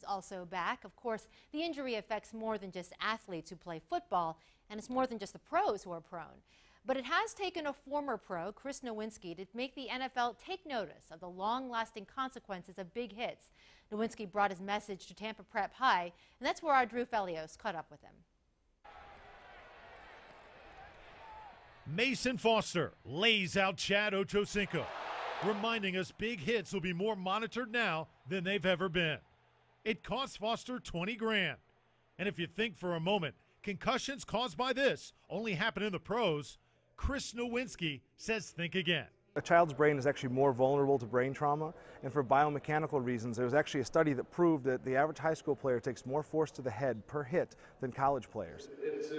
also back. Of course, the injury affects more than just athletes who play football, and it's more than just the pros who are prone. But it has taken a former pro, Chris Nowinski, to make the NFL take notice of the long-lasting consequences of big hits. Nowinski brought his message to Tampa Prep High, and that's where our Drew Felios caught up with him. Mason Foster lays out Chad Ochocinco, reminding us big hits will be more monitored now than they've ever been. It cost Foster 20 grand. And if you think for a moment, concussions caused by this only happen in the pros, Chris Nowinski says think again. A child's brain is actually more vulnerable to brain trauma, and for biomechanical reasons, there was actually a study that proved that the average high school player takes more force to the head per hit than college players.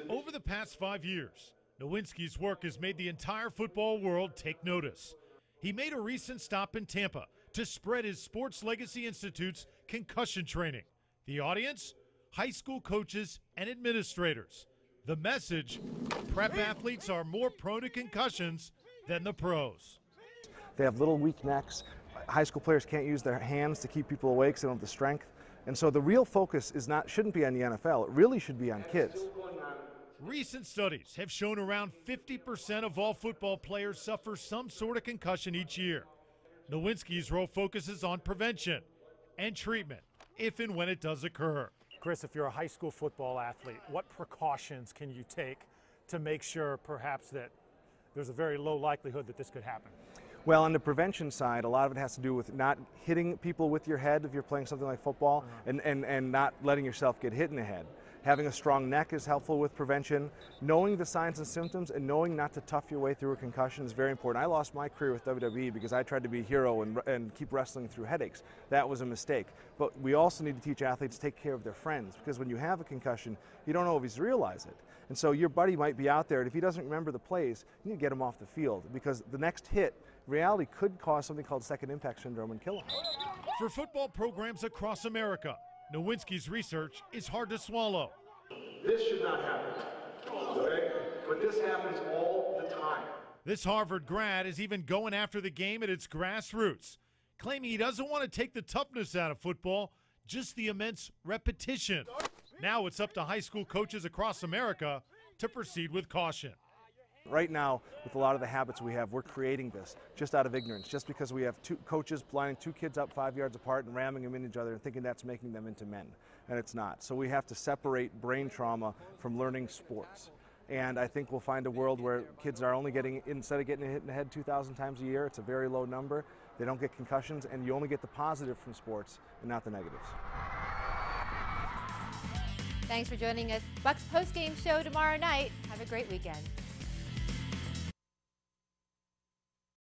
Over the past 5 years, Nowinski's work has made the entire football world take notice. He made a recent stop in Tampa to spread his Sports Legacy Institute's concussion training. The audience? High school coaches and administrators. The message, prep athletes are more prone to concussions than the pros. They have little weak necks. High school players can't use their hands to keep people awake, so they don't have the strength. And so the real focus shouldn't be on the NFL. It really should be on kids. Recent studies have shown around 50% of all football players suffer some sort of concussion each year. Nowinski's role focuses on prevention and treatment if and when it does occur. Chris, if you're a high school football athlete, what precautions can you take to make sure perhaps that there's a very low likelihood that this could happen? Well, on the prevention side, a lot of it has to do with not hitting people with your head if you're playing something like football, and not letting yourself get hit in the head. Having a strong neck is helpful with prevention. Knowing the signs and symptoms and knowing not to tough your way through a concussion is very important. I lost my career with WWE because I tried to be a hero and keep wrestling through headaches. That was a mistake. But we also need to teach athletes to take care of their friends, because when you have a concussion, you don't always realize it. And so your buddy might be out there, and if he doesn't remember the plays, you need to get him off the field, because the next hit, reality, could cause something called second impact syndrome and kill him. For football programs across America, Nowinski's research is hard to swallow. This should not happen, okay? But this happens all the time. This Harvard grad is even going after the game at its grassroots, claiming he doesn't want to take the toughness out of football, just the immense repetition. Now it's up to high school coaches across America to proceed with caution. Right now, with a lot of the habits we have, we're creating this just out of ignorance, just because we have two coaches lining two kids up 5 yards apart and ramming them into each other and thinking that's making them into men, and it's not. So we have to separate brain trauma from learning sports. And I think we'll find a world where kids are only getting, instead of getting hit in the head 2,000 times a year, it's a very low number. They don't get concussions, and you only get the positive from sports and not the negatives. Thanks for joining us. Bucks postgame show tomorrow night. Have a great weekend.